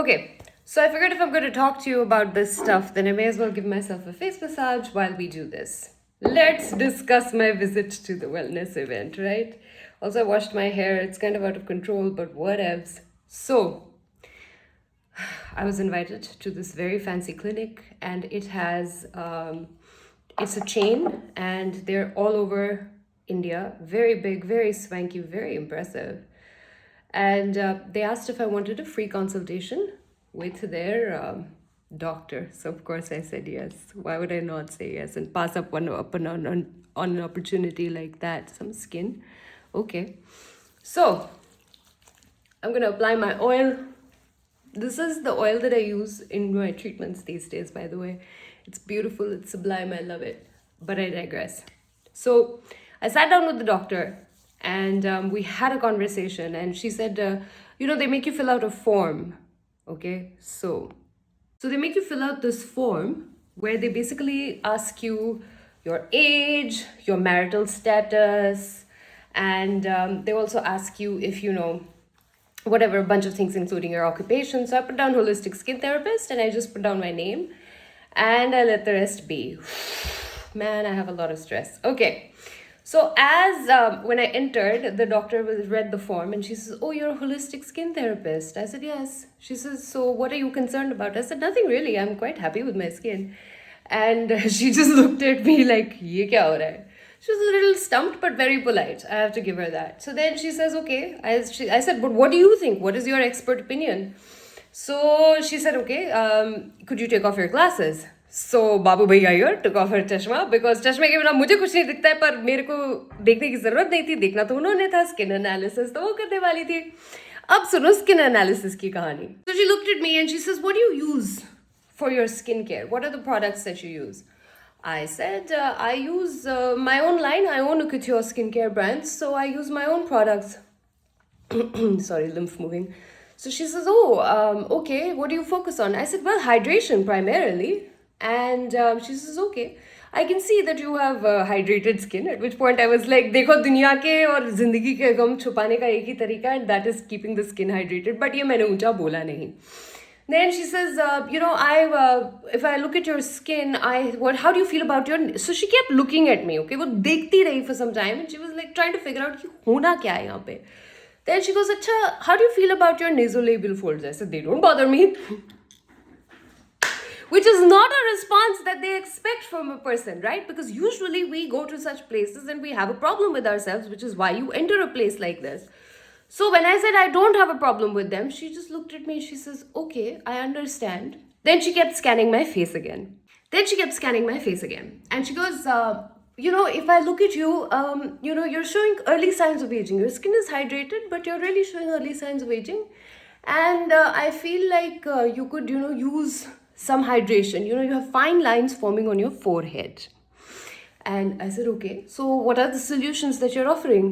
Okay, so I figured if I'm going to talk to you about this stuff, then I may as well give myself a face massage while we do this. Let's discuss my visit to the wellness event, right? Also, I washed my hair. It's kind of out of control, but whatevs. So, I was invited to this very fancy clinic, and it's a chain, and they're all over India. Very big, very swanky, very impressive. And they asked if I wanted a free consultation with their doctor. So of course I said yes. Why would I not say yes and pass up on an opportunity like that? Some skin. Okay. So I'm gonna apply my oil. This is the oil that I use in my treatments these days, by the way. It's beautiful, it's sublime, I love it. But I digress. So I sat down with the doctor and we had a conversation, and she said, they make you fill out a form. Okay, so they make you fill out this form where they basically ask you your age, your marital status, and they also ask you if you know whatever, a bunch of things, including your occupation. So I put down holistic skin therapist, and I just put down my name, and I let the rest be. Man, I have a lot of stress. Okay. So as when I entered, the doctor read the form, and she says, "Oh, you're a holistic skin therapist." I said, "Yes." She says, "So what are you concerned about?" I said, "Nothing really. I'm quite happy with my skin." And she just looked at me like, "Ye kya ho raha hai?" She was a little stumped, but very polite. I have to give her that. So then she says, "Okay." I said, "But what do you think? What is your expert opinion?" So she said, "Okay, could you take off your glasses?" So बाबू भैया here took off her चश्मा, because चश्मे के बिना मुझे कुछ नहीं दिखता है, पर मेरे को देखने की जरूरत नहीं थी, देखना तो उन्होंने था, स्किन एनालिसिस तो वो करने वाली थी. अब सुनो स्किन एनालिसिस की कहानी. So she looked at me and she says, "What do you use for your skincare? What are the products that you use?" I said, "I use my own line. I own a couture skincare brand, so I use my own products." Sorry, lymph moving. So she says, "Oh, okay, what do you focus on?" I said, "Well, hydration primarily." And she says, "Okay, I can see that you have hydrated skin." At which point I was like, देखो दुनिया के और जिंदगी के गम छुपाने का एक ही तरीका है, and that is keeping the skin hydrated. But ये मैंने ऊंचा बोला नहीं. Then she says, if I look at your skin, how do you feel about your... So she kept looking at me, okay? वो देखती रही for some time, and she was like trying to figure out कि होना क्या है यहाँ पे. Then she goes, "Acha, how do you feel about your nasolabial folds?" I said, "They don't bother me." Which is not a response that they expect from a person, right? Because usually we go to such places and we have a problem with ourselves, which is why you enter a place like this. So when I said I don't have a problem with them, she just looked at me and she says, "Okay, I understand." Then she kept scanning my face again. And she goes, if I look at you, you're showing early signs of aging. Your skin is hydrated, but you're really showing early signs of aging. And I feel like you could, use some hydration. You have fine lines forming on your forehead. And I said, "Okay, so what are the solutions that you're offering?"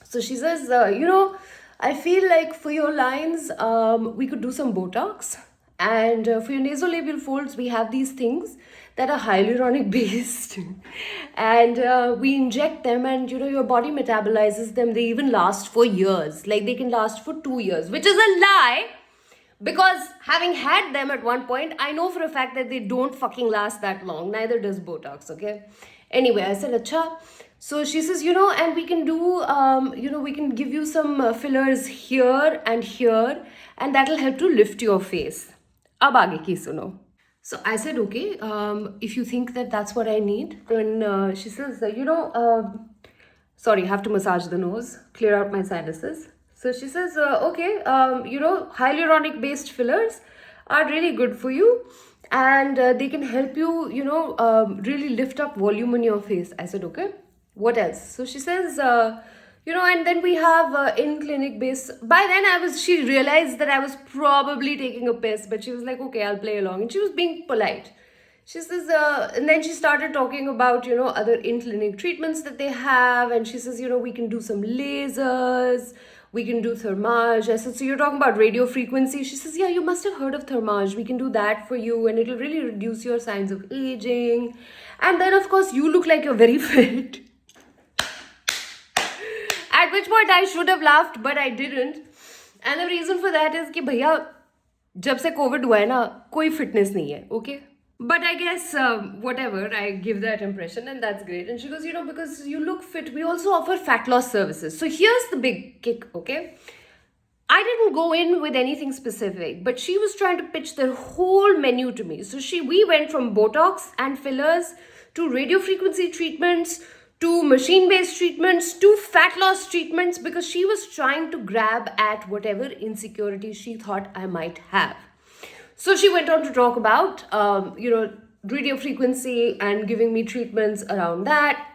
So she says, "I feel like for your lines, we could do some Botox. And for your nasolabial folds, we have these things that are hyaluronic based. And we inject them, and, your body metabolizes them. They even last for years. Like, they can last for 2 years, which is a lie. Because having had them at one point, I know for a fact that they don't fucking last that long. Neither does Botox, okay? Anyway, I said, "Acha." So she says, and we can do, we can give you some fillers here, and that'll help to lift your face. Ab aage ki suno. So I said, "Okay, if you think that that's what I need," then she says, sorry, have to massage the nose, clear out my sinuses. So she says, "Okay, hyaluronic based fillers are really good for you, and they can help you, really lift up volume in your face." I said, "Okay, what else?" So she says, and then we have in-clinic based... By then she realized that I was probably taking a piss, but she was like, "Okay, I'll play along." And she was being polite. She says, and then she started talking about, other in-clinic treatments that they have. And she says, we can do some lasers, we can do thermage. I said, "So you're talking about radio frequency?" She says, "Yeah, you must have heard of thermage. We can do that for you, and it'll really reduce your signs of aging. And then, of course, you look like you're very fit." At which point I should have laughed, but I didn't. And the reason for that is कि भैया जब से Covid हुआ है ना, कोई fitness नहीं है, okay? But I guess, whatever, I give that impression, and that's great. And she goes, because you look fit, we also offer fat loss services. So here's the big kick, okay? I didn't go in with anything specific, but she was trying to pitch their whole menu to me. So we went from Botox and fillers to radiofrequency treatments to machine-based treatments to fat loss treatments, because she was trying to grab at whatever insecurity she thought I might have. So she went on to talk about, radio frequency and giving me treatments around that.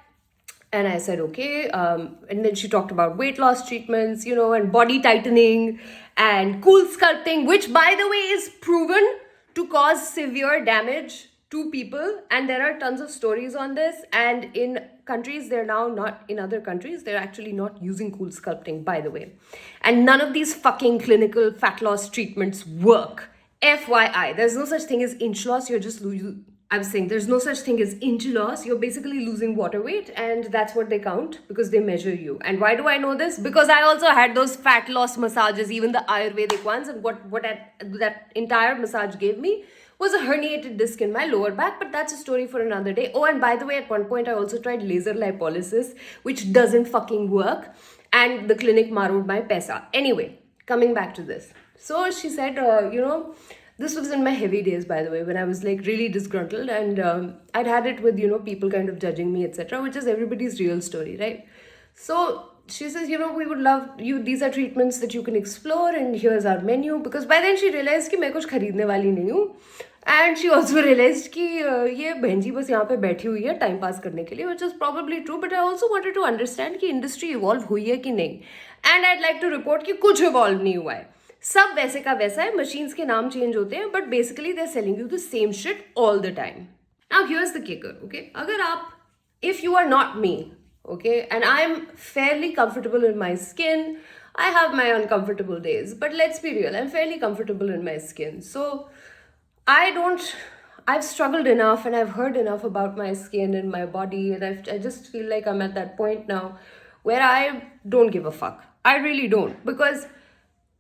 And I said, okay. And then she talked about weight loss treatments, and body tightening and cool sculpting, which, by the way, is proven to cause severe damage to people. And there are tons of stories on this. And in countries, they're now not, in other countries, they're actually not using cool sculpting, by the way. And none of these fucking clinical fat loss treatments work. FYI, there's no such thing as inch loss. You're just losing. I'm saying there's no such thing as inch loss. You're basically losing water weight, and that's what they count because they measure you. And why do I know this? Because I also had those fat loss massages, even the Ayurvedic ones, and what that entire massage gave me was a herniated disc in my lower back, but that's a story for another day. Oh, and by the way, at one point I also tried laser lipolysis, which doesn't fucking work, and the clinic marrowed my pesa. Anyway, coming back to this. So she said, this was in my heavy days, by the way, when I was like really disgruntled, and I'd had it with, people kind of judging me, etc., which is everybody's real story, right? So she says, we would love you. These are treatments that you can explore, and here's our menu. Because by then she realized कि मैं कुछ खरीदने वाली नहीं हूँ. And she also realized कि ये बहन जी बस यहाँ पे बैठी हुई है टाइम पास करने के लिए, which is probably true. But I also wanted to understand कि industry evolve हुई है कि नहीं. And I'd like to report कि कुछ evolve नहीं हुआ है. सब वैसे का वैसा है, machines के नाम change होते हैं, but basically they're selling you the same shit all the time. Now here's the kicker, okay? अगर आप, if you are not me, okay, and I'm fairly comfortable in my skin, I have my uncomfortable days, but let's be real, I'm fairly comfortable in my skin. So I've struggled enough and I've heard enough about my skin and my body, and I just feel like I'm at that point now where I don't give a fuck. I really don't, because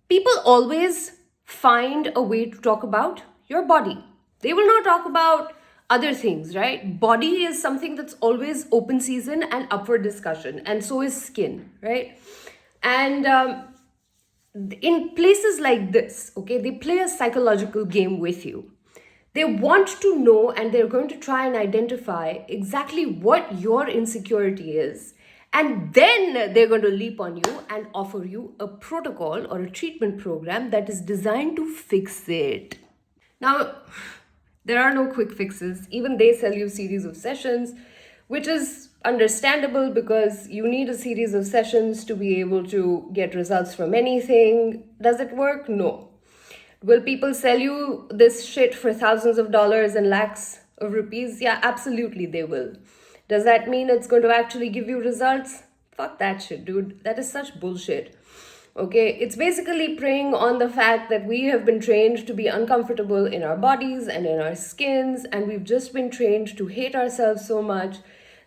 people always find a way to talk about your body. They will not talk about other things, right? Body is something that's always open season and up for discussion, and so is skin, right? And in places like this, okay, they play a psychological game with you. They want to know, and they're going to try and identify exactly what your insecurity is. And then they're going to leap on you and offer you a protocol or a treatment program that is designed to fix it. Now, there are no quick fixes. Even they sell you series of sessions, which is understandable because you need a series of sessions to be able to get results from anything. Does it work? No. Will people sell you this shit for thousands of dollars and lakhs of rupees? Yeah, absolutely they will. Does that mean it's going to actually give you results? Fuck that shit, dude. That is such bullshit. Okay, it's basically preying on the fact that we have been trained to be uncomfortable in our bodies and in our skins, and we've just been trained to hate ourselves so much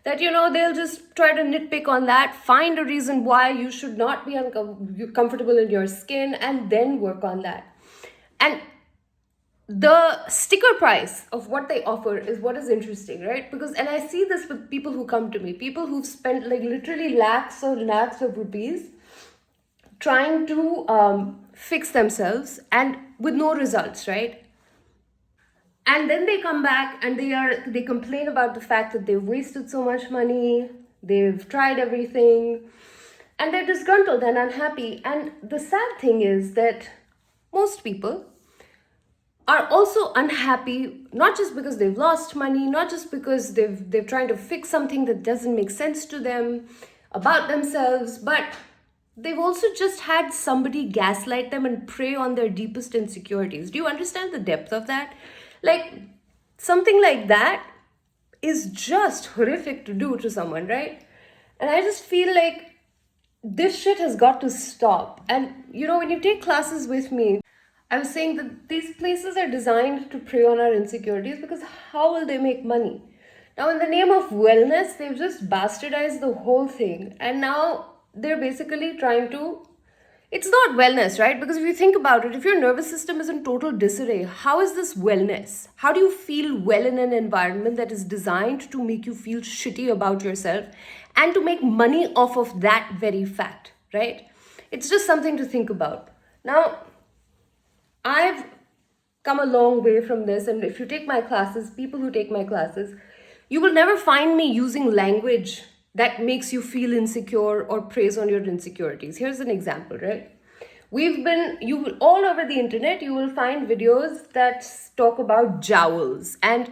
that, they'll just try to nitpick on that, find a reason why you should not be comfortable in your skin, and then work on that. And the sticker price of what they offer is what is interesting, right? Because, and I see this with people who come to me, people who've spent like literally lakhs or lakhs of rupees trying to fix themselves and with no results, right? And then they come back and they complain about the fact that they've wasted so much money, they've tried everything, and they're disgruntled and unhappy. And the sad thing is that most people are also unhappy, not just because they've lost money, not just because they're trying to fix something that doesn't make sense to them about themselves, but they've also just had somebody gaslight them and prey on their deepest insecurities. Do you understand the depth of that? Like, something like that is just horrific to do to someone, right? And I just feel like this shit has got to stop. And when you take classes with me, I was saying that these places are designed to prey on our insecurities, because how will they make money? Now, in the name of wellness, they've just bastardized the whole thing. And now they're basically trying to It's not wellness, right? Because if you think about it, if your nervous system is in total disarray, how is this wellness? How do you feel well in an environment that is designed to make you feel shitty about yourself and to make money off of that very fact, right? It's just something to think about. Now, I've come a long way from this, and if you take my classes, people who take my classes, you will never find me using language that makes you feel insecure or preys on your insecurities. Here's an example, right? All over the internet, you will find videos that talk about jowls. And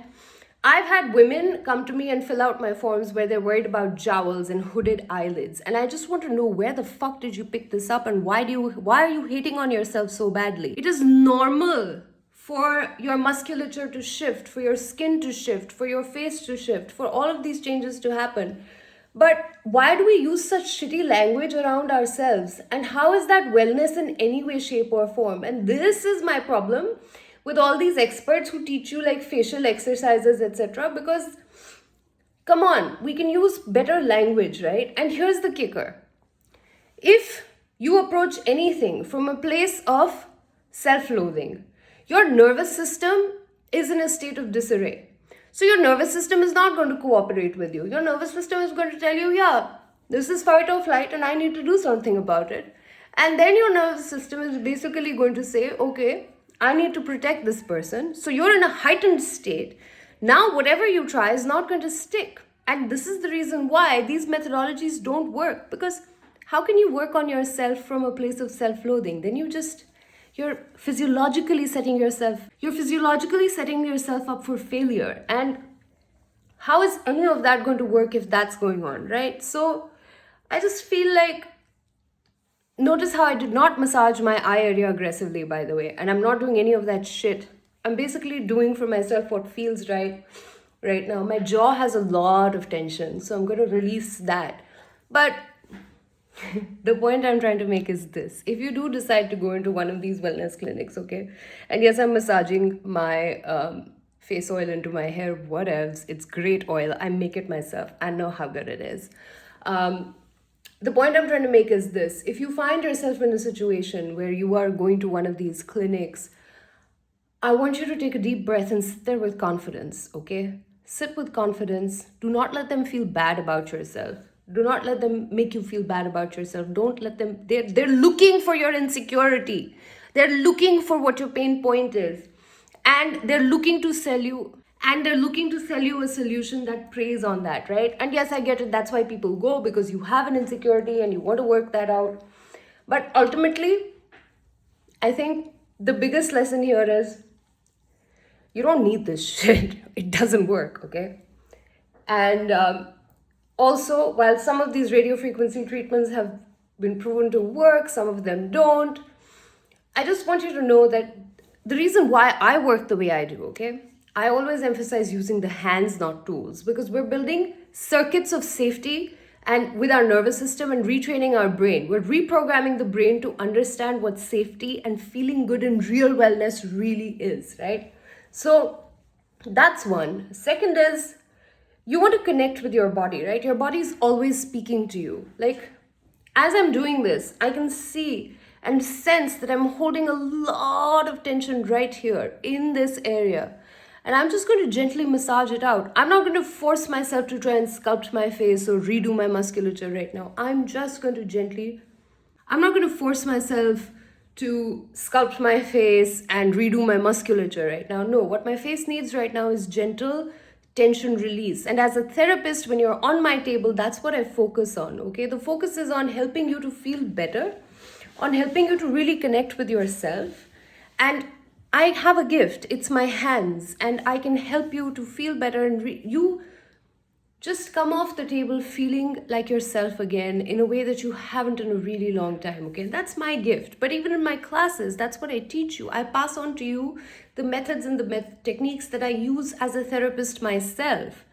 I've had women come to me and fill out my forms where they're worried about jowls and hooded eyelids. And I just want to know, where the fuck did you pick this up, and why are you hating on yourself so badly? It is normal for your musculature to shift, for your skin to shift, for your face to shift, for all of these changes to happen. But why do we use such shitty language around ourselves? And how is that wellness in any way, shape, or form? And this is my problem with all these experts who teach you like facial exercises, etc. Because, come on, we can use better language, right? And here's the kicker. If you approach anything from a place of self-loathing, your nervous system is in a state of disarray. So your nervous system is not going to cooperate with you. Your nervous system is going to tell you, yeah, this is fight or flight and I need to do something about it. And then your nervous system is basically going to say, okay, I need to protect this person. So you're in a heightened state. Now, whatever you try is not going to stick. And this is the reason why these methodologies don't work. Because how can you work on yourself from a place of self-loathing? Then you're physiologically setting yourself up for failure. And how is any of that going to work if that's going on, right? So I just feel like, notice how I did not massage my eye area aggressively, by the way, and I'm not doing any of that shit. I'm basically doing for myself what feels right now. My jaw has a lot of tension, so I'm going to release that. But the point I'm trying to make is this. If you do decide to go into one of these wellness clinics, okay, and yes, I'm massaging my face oil into my hair, what else? It's great oil. I make it myself. I know how good it is. The point I'm trying to make is this. If you find yourself in a situation where you are going to one of these clinics, I want you to take a deep breath and sit there with confidence, okay? Sit with confidence. Do not let them feel bad about yourself. Do not let them make you feel bad about yourself. Don't let them, they're looking for your insecurity. They're looking for what your pain point is. And they're looking to sell you a solution that preys on that, right? And yes, I get it. That's why people go, because you have an insecurity and you want to work that out. But ultimately, I think the biggest lesson here is you don't need this shit. It doesn't work, okay? And also, while some of these radio frequency treatments have been proven to work, some of them don't, I just want you to know that the reason why I work the way I do, okay? I always emphasize using the hands, not tools, because we're building circuits of safety and with our nervous system and retraining our brain. We're reprogramming the brain to understand what safety and feeling good in real wellness really is, right? So that's one. Second is, you want to connect with your body, right? Your body is always speaking to you. Like, as I'm doing this, I can see and sense that I'm holding a lot of tension right here in this area. And I'm just going to gently massage it out. I'm not going to force myself to try and sculpt my face or redo my musculature right now. I'm not going to force myself to sculpt my face and redo my musculature right now. No, what my face needs right now is gentle tension release. And as a therapist, when you're on my table, that's what I focus on, okay? The focus is on helping you to feel better, on helping you to really connect with yourself. And I have a gift. It's my hands, and I can help you to feel better, and you just come off the table feeling like yourself again in a way that you haven't in a really long time, okay? And that's my gift. But even in my classes, that's what I teach you. I pass on to you the methods and the techniques that I use as a therapist myself,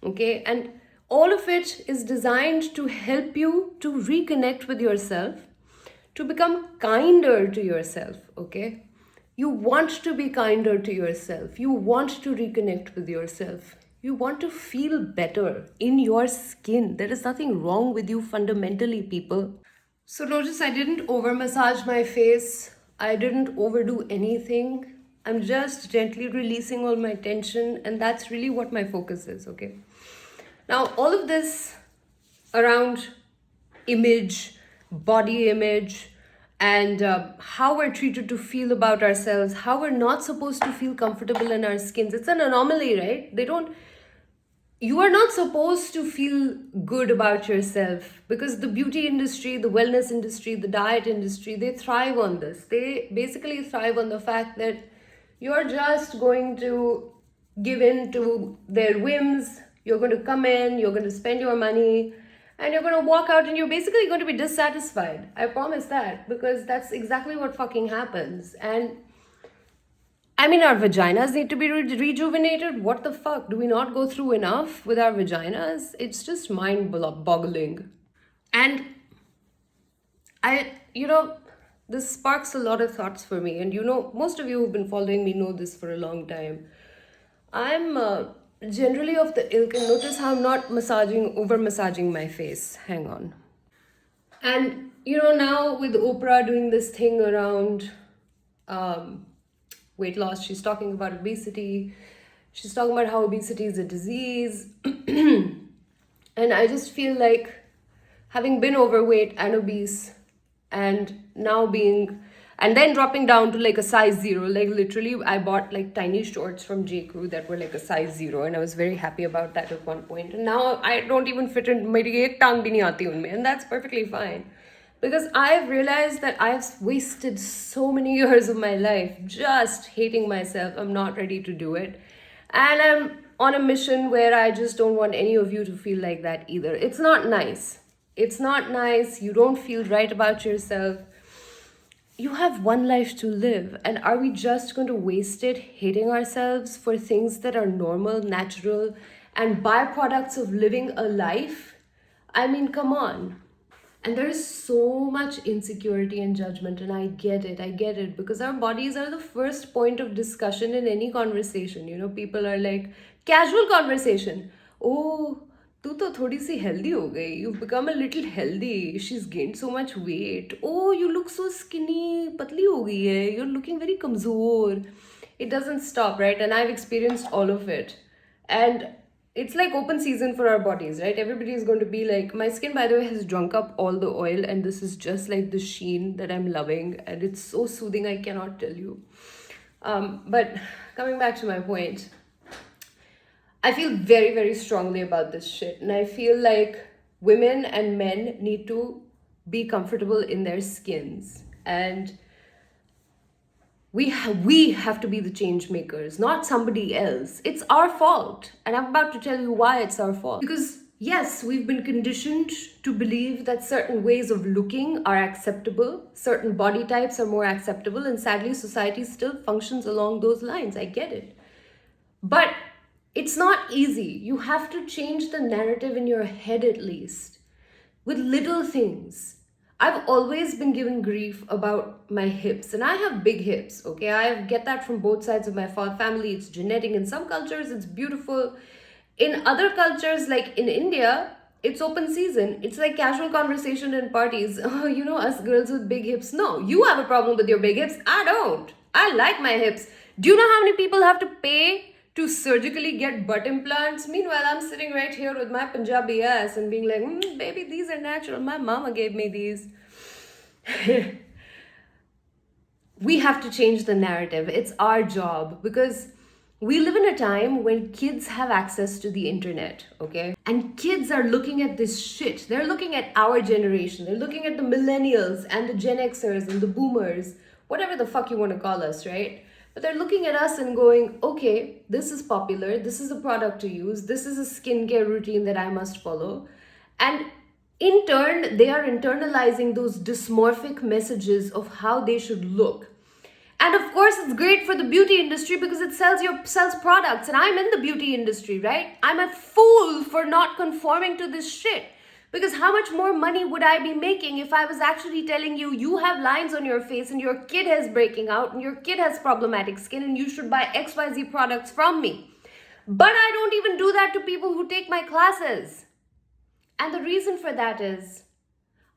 okay? And all of it is designed to help you to reconnect with yourself, to become kinder to yourself, okay? You want to be kinder to yourself. You want to reconnect with yourself. You want to feel better in your skin. There is nothing wrong with you fundamentally, people. So notice I didn't over massage my face. I didn't overdo anything. I'm just gently releasing all my tension, and that's really what my focus is, okay? Now, all of this around image, body image, and how we're treated to feel about ourselves, how we're not supposed to feel comfortable in our skins. It's an anomaly, right? You are not supposed to feel good about yourself because the beauty industry, the wellness industry, the diet industry, they thrive on this. They basically thrive on the fact that you're just going to give in to their whims. You're going to come in, you're going to spend your money, and you're going to walk out and you're basically going to be dissatisfied. I promise that, because that's exactly what fucking happens. And I mean, our vaginas need to be rejuvenated. What the fuck? Do we not go through enough with our vaginas? It's just mind boggling. And this sparks a lot of thoughts for me. And most of you who've been following me know this for a long time. I'm generally of the ilk, and notice how I'm not over massaging my face. Hang on. And now with Oprah doing this thing around weight loss, she's talking about obesity. She's talking about how obesity is a disease. And I just feel like, having been overweight and obese, and then dropping down to like a size 0, like literally I bought like tiny shorts from J. Crew that were like a size 0, and I was very happy about that at one point. And now I don't even fit in, meri ek tang bhi nahi aati unme, and that's perfectly fine. Because I've realized that I've wasted so many years of my life just hating myself. I'm not ready to do it. And I'm on a mission where I just don't want any of you to feel like that either. It's not nice. It's not nice. You don't feel right about yourself. You have one life to live. And are we just going to waste it hating ourselves for things that are normal, natural, and byproducts of living a life? I mean, come on. And there is so much insecurity and judgment, and I get it, because our bodies are the first point of discussion in any conversation. People are like, casual conversation. Oh, tu to thodi si healthy ho gayi. You've become a little healthy. She's gained so much weight. Oh, you look so skinny. Patli ho gayi hai. You're looking very kamzor. It doesn't stop, right? And I've experienced all of it. And it's like open season for our bodies, right? Everybody is going to be like, my skin, by the way, has drunk up all the oil, and this is just like the sheen that I'm loving, and it's so soothing, I cannot tell you. But coming back to my point, I feel very, very strongly about this shit, and I feel like women and men need to be comfortable in their skins, and we have to be the change makers, not somebody else. It's our fault. And I'm about to tell you why it's our fault. Because yes, we've been conditioned to believe that certain ways of looking are acceptable, certain body types are more acceptable, and sadly, society still functions along those lines. I get it. But it's not easy. You have to change the narrative in your head at least, with little things. I've always been given grief about my hips, and I have big hips, okay? I get that from both sides of my family. It's genetic. In some cultures, it's beautiful. In other cultures, like in India, it's open season. It's like casual conversation in parties. Oh, us girls with big hips. No, you have a problem with your big hips. I don't. I like my hips. Do you know how many people have to pay to surgically get butt implants? Meanwhile, I'm sitting right here with my Punjabi ass and being like, baby, these are natural. My mama gave me these. We have to change the narrative. It's our job, because we live in a time when kids have access to the internet, okay? And kids are looking at this shit. They're looking at our generation. They're looking at the millennials and the Gen Xers and the boomers, whatever the fuck you want to call us, right? But they're looking at us and going, okay, this is popular. This is a product to use. This is a skincare routine that I must follow. And in turn, they are internalizing those dysmorphic messages of how they should look. And of course, it's great for the beauty industry because it sells products. And I'm in the beauty industry, right? I'm a fool for not conforming to this shit. Because how much more money would I be making if I was actually telling you, you have lines on your face and your kid is breaking out and your kid has problematic skin and you should buy XYZ products from me. But I don't even do that to people who take my classes. And the reason for that is,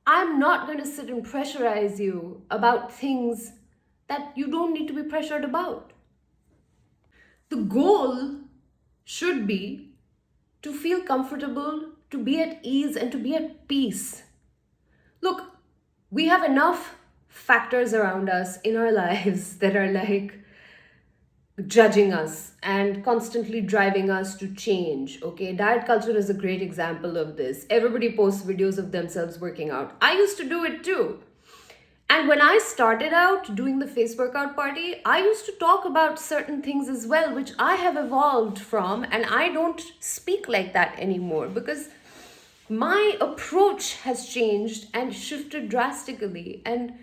I'm not going to sit and pressurize you about things that you don't need to be pressured about. The goal should be to feel comfortable, to be at ease, and to be at peace. Look, we have enough factors around us in our lives that are like judging us and constantly driving us to change. Okay, diet culture is a great example of this. Everybody posts videos of themselves working out. I used to do it too. And when I started out doing the face workout party, I used to talk about certain things as well, which I have evolved from, and I don't speak like that anymore because my approach has changed and shifted drastically. And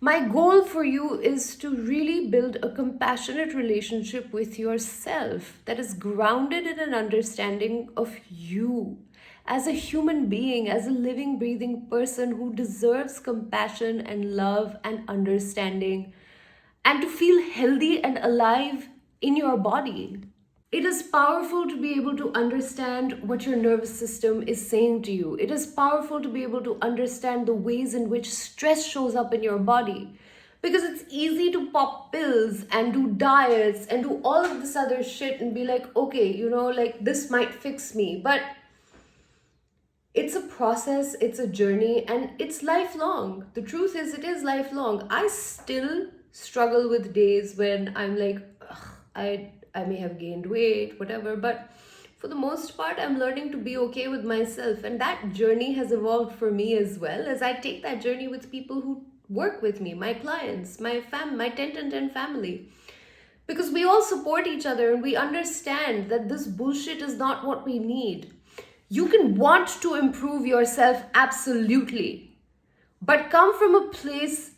my goal for you is to really build a compassionate relationship with yourself that is grounded in an understanding of you as a human being, as a living, breathing person who deserves compassion and love and understanding, and to feel healthy and alive in your body. It is powerful to be able to understand what your nervous system is saying to you. It is powerful to be able to understand the ways in which stress shows up in your body. Because it's easy to pop pills and do diets and do all of this other shit and be like, okay, like this might fix me. But it's a process, it's a journey, and it's lifelong. The truth is, it is lifelong. I still struggle with days when I'm like, ugh, I may have gained weight, whatever, but for the most part, I'm learning to be okay with myself. And that journey has evolved for me as well, as I take that journey with people who work with me, my clients, my 10 and 10 family. Because we all support each other and we understand that this bullshit is not what we need. You can want to improve yourself, absolutely, but come from a place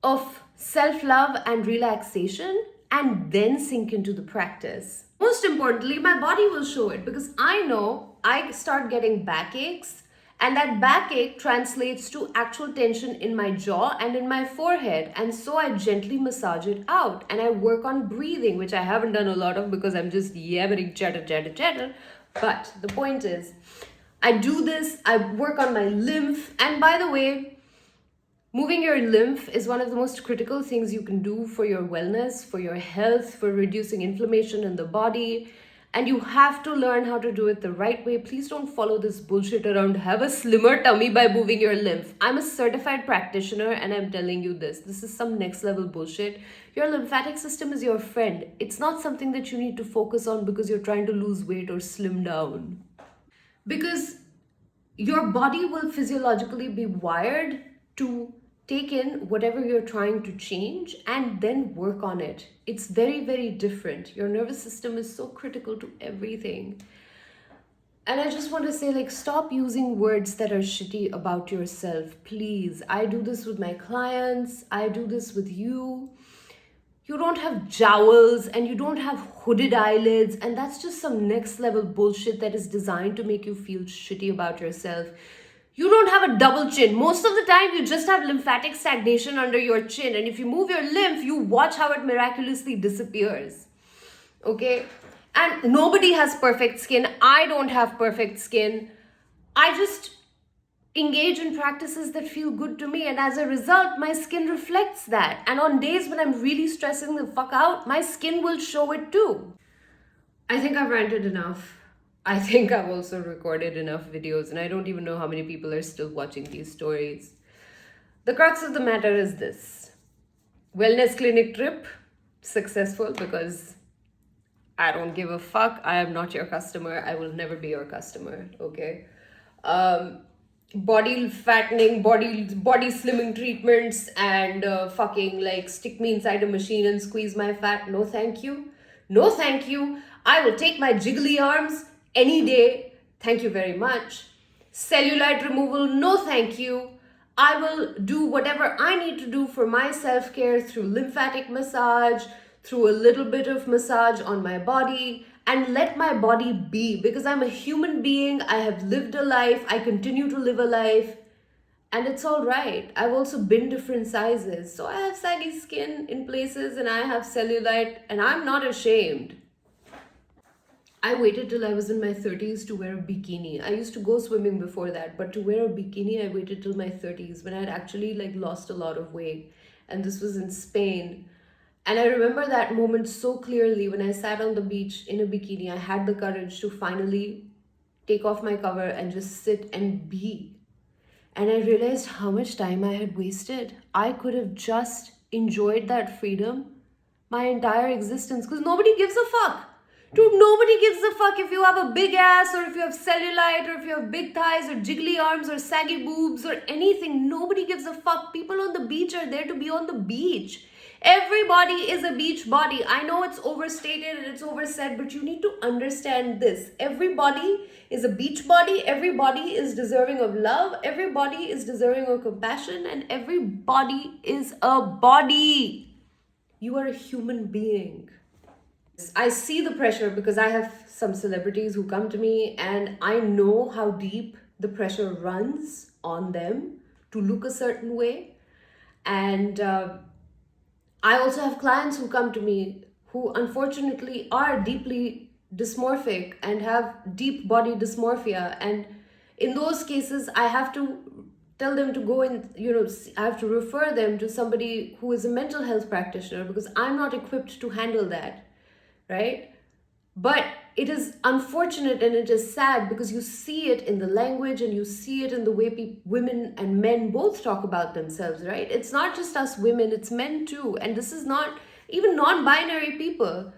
of self-love and relaxation and then sink into the practice. Most importantly, my body will show it because I know I start getting backaches, and that backache translates to actual tension in my jaw and in my forehead. And so I gently massage it out and I work on breathing, which I haven't done a lot of because I'm just yammering chatter. But the point is, I do this, I work on my lymph. And by the way, moving your lymph is one of the most critical things you can do for your wellness, for your health, for reducing inflammation in the body. And you have to learn how to do it the right way. Please don't follow this bullshit around have a slimmer tummy by moving your lymph. I'm a certified practitioner and I'm telling you this. This is some next level bullshit. Your lymphatic system is your friend. It's not something that you need to focus on because you're trying to lose weight or slim down. Because your body will physiologically be wired to take in whatever you're trying to change and then work on it. It's very, very different. Your nervous system is so critical to everything. And I just want to say, like, stop using words that are shitty about yourself, please. I do this with my clients. I do this with you. You don't have jowls and you don't have hooded eyelids, and that's just some next level bullshit that is designed to make you feel shitty about yourself. You don't have a double chin. Most of the time, you just have lymphatic stagnation under your chin. And if you move your lymph, you watch how it miraculously disappears. Okay? And nobody has perfect skin. I don't have perfect skin. I just engage in practices that feel good to me. And as a result, my skin reflects that. And on days when I'm really stressing the fuck out, my skin will show it too. I think I've ranted enough. I think I've also recorded enough videos, and I don't even know how many people are still watching these stories. The crux of the matter is this. Wellness clinic trip, successful because I don't give a fuck. I am not your customer. I will never be your customer, okay? Body fattening, body slimming treatments and fucking like stick me inside a machine and squeeze my fat. No, thank you. No, thank you. I will take my jiggly arms any day. Thank you very much. Cellulite removal. No, thank you. I will do whatever I need to do for my self-care through lymphatic massage, through a little bit of massage on my body, and let my body be, because I'm a human being. I have lived a life. I continue to live a life. And it's all right. I've also been different sizes. So I have saggy skin in places and I have cellulite, and I'm not ashamed. I waited till I was in my 30s to wear a bikini. I used to go swimming before that, but to wear a bikini, I waited till my 30s when I'd actually like lost a lot of weight. And this was in Spain. And I remember that moment so clearly when I sat on the beach in a bikini. I had the courage to finally take off my cover and just sit and be. And I realized how much time I had wasted. I could have just enjoyed that freedom my entire existence because nobody gives a fuck. Dude, nobody gives a fuck if you have a big ass or if you have cellulite or if you have big thighs or jiggly arms or saggy boobs or anything. Nobody gives a fuck. People on the beach are there to be on the beach. Everybody is a beach body. I know it's overstated and it's oversaid, but you need to understand this. Everybody is a beach body. Everybody is deserving of love. Everybody is deserving of compassion. And everybody is a body. You are a human being. I see the pressure because I have some celebrities who come to me and I know how deep the pressure runs on them to look a certain way. And I also have clients who come to me who unfortunately are deeply dysmorphic and have deep body dysmorphia. And in those cases, I have to tell them to go and, I have to refer them to somebody who is a mental health practitioner because I'm not equipped to handle that, right? But it is unfortunate and it is sad because you see it in the language and you see it in the way women and men both talk about themselves, right? It's not just us women, it's men too. And this is not, even non-binary people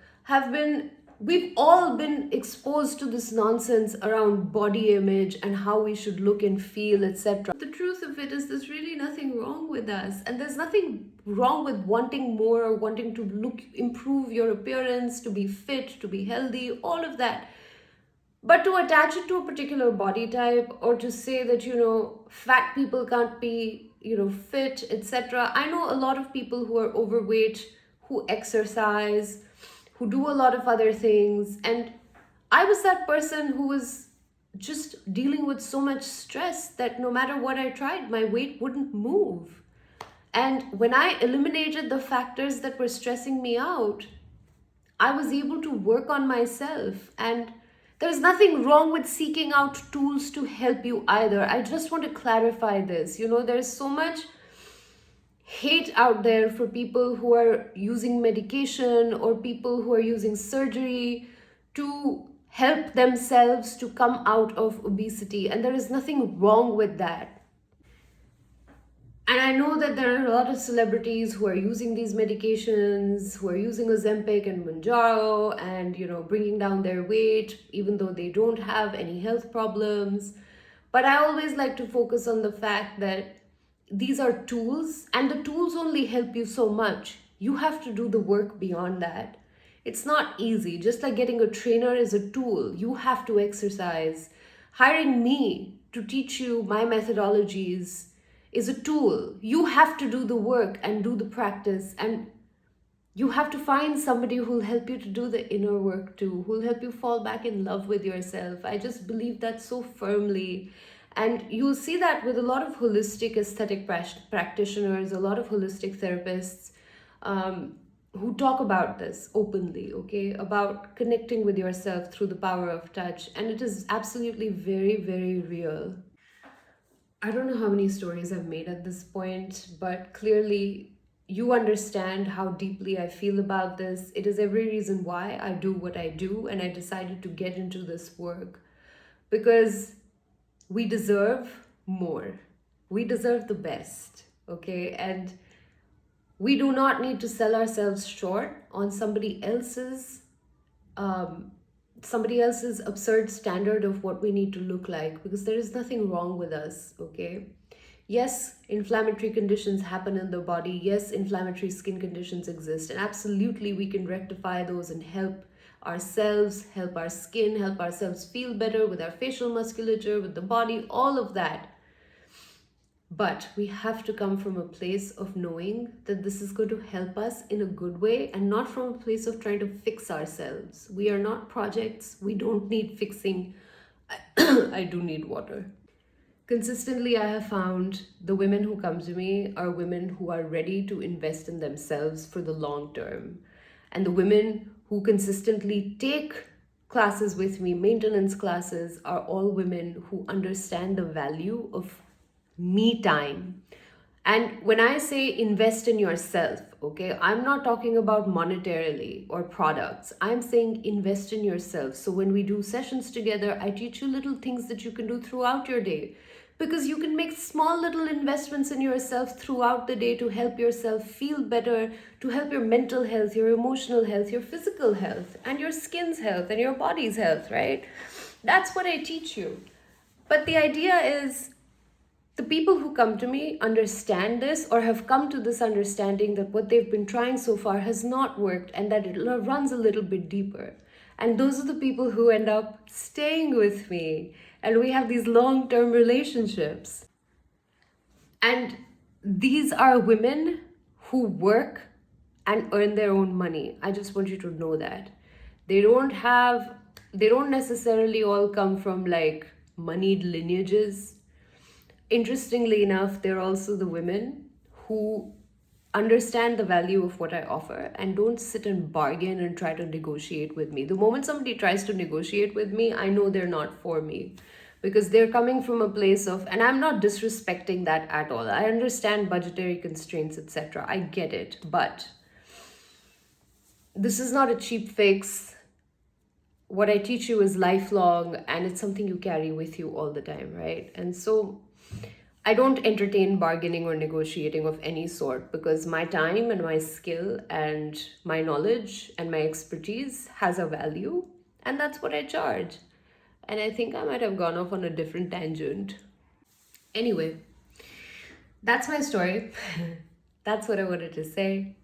we've all been exposed to this nonsense around body image and how we should look and feel, etc. The truth of it is there's really nothing wrong with us. And there's nothing wrong with wanting more or wanting to improve your appearance, to be fit, to be healthy, all of that. But to attach it to a particular body type or to say that, fat people can't be, fit, etc. I know a lot of people who are overweight, who exercise, who do a lot of other things. And I was that person who was just dealing with so much stress that no matter what I tried, my weight wouldn't move. And when I eliminated the factors that were stressing me out, I was able to work on myself. And there's nothing wrong with seeking out tools to help you either. I just want to clarify this. There's so much hate out there for people who are using medication or people who are using surgery to help themselves to come out of obesity. And there is nothing wrong with that. And I know that there are a lot of celebrities who are using these medications, who are using Ozempic and Mounjaro and, bringing down their weight, even though they don't have any health problems. But I always like to focus on the fact that these are tools, and the tools only help you so much. You have to do the work beyond that. It's not easy. Just like getting a trainer is a tool. You have to exercise. Hiring me to teach you my methodologies is a tool. You have to do the work and do the practice, and you have to find somebody who will help you to do the inner work too, who will help you fall back in love with yourself. I just believe that so firmly. And you'll see that with a lot of holistic aesthetic practitioners, a lot of holistic therapists who talk about this openly, okay, about connecting with yourself through the power of touch. And it is absolutely very, very real. I don't know how many stories I've made at this point, but clearly you understand how deeply I feel about this. It is every reason why I do what I do, and I decided to get into this work because we deserve more. We deserve the best, okay? And we do not need to sell ourselves short on somebody else's absurd standard of what we need to look like, because there is nothing wrong with us, okay? Yes, inflammatory conditions happen in the body. Yes, inflammatory skin conditions exist, and absolutely we can rectify those and help ourselves, help our skin, help ourselves feel better with our facial musculature, with the body, all of that. But we have to come from a place of knowing that this is going to help us in a good way and not from a place of trying to fix ourselves. We are not projects. We don't need fixing. I do need water. Consistently, I have found the women who come to me are women who are ready to invest in themselves for the long term. And the women who consistently take classes with me, maintenance classes, are all women who understand the value of me time. And when I say invest in yourself, okay, I'm not talking about monetarily or products. I'm saying invest in yourself. So when we do sessions together, I teach you little things that you can do throughout your day, because you can make small little investments in yourself throughout the day to help yourself feel better, to help your mental health, your emotional health, your physical health, and your skin's health and your body's health, right? That's what I teach you. But the idea is, the people who come to me understand this, or have come to this understanding that what they've been trying so far has not worked, and that it runs a little bit deeper. And those are the people who end up staying with me, and we have these long-term relationships. And these are women who work and earn their own money. I just want you to know that. They don't necessarily all come from like moneyed lineages. Interestingly enough, they're also the women who understand the value of what I offer and don't sit and bargain and try to negotiate with me. The moment somebody tries to negotiate with me, I know they're not for me, because they're coming from a place of, and I'm not disrespecting that at all. I understand budgetary constraints, etc. I get it, but this is not a cheap fix. What I teach you is lifelong, and it's something you carry with you all the time, right? And so I don't entertain bargaining or negotiating of any sort, because my time and my skill and my knowledge and my expertise has a value, and that's what I charge. And I think I might have gone off on a different tangent. Anyway, that's my story. That's what I wanted to say.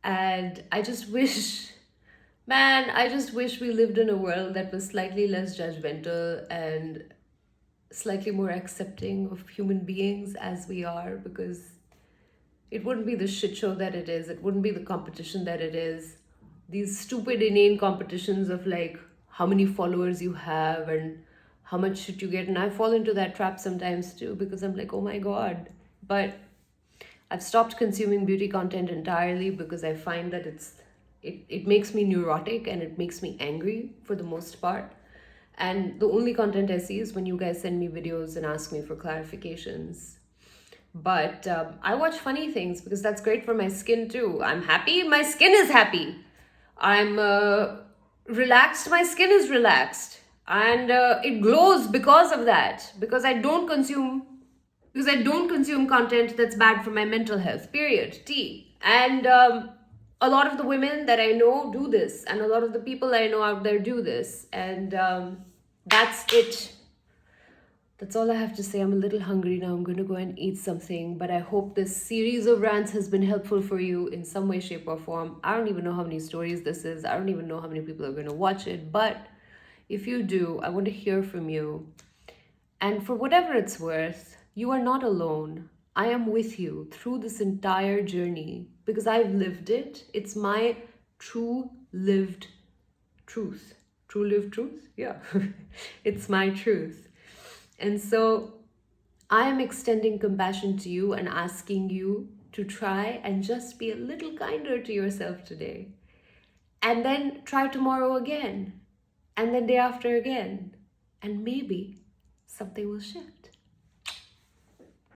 And I just wish, man, I just wish we lived in a world that was slightly less judgmental and slightly more accepting of human beings as we are, because it wouldn't be the shit show that it is. It wouldn't be the competition that it is. These stupid, inane competitions of like how many followers you have and how much shit you get. And I fall into that trap sometimes too, because I'm like, oh my God. But I've stopped consuming beauty content entirely, because I find that it makes me neurotic and it makes me angry for the most part. And the only content I see is when you guys send me videos and ask me for clarifications. But I watch funny things because that's great for my skin too. I'm happy, my skin is happy. I'm relaxed, my skin is relaxed. And it glows because of that. Because I don't consume content that's bad for my mental health, period. T. And a lot of the women that I know do this, and a lot of the people I know out there do this. And that's it. That's all I have to say. I'm a little hungry now. I'm going to go and eat something. But I hope this series of rants has been helpful for you in some way, shape, or form. I don't even know how many stories this is. I don't even know how many people are going to watch it. But if you do, I want to hear from you. And for whatever it's worth, you are not alone. I am with you through this entire journey because I've lived it. It's my true lived truth. True lived truth? Yeah. It's my truth. And so I am extending compassion to you and asking you to try and just be a little kinder to yourself today. And then try tomorrow again. And then day after again. And maybe something will shift.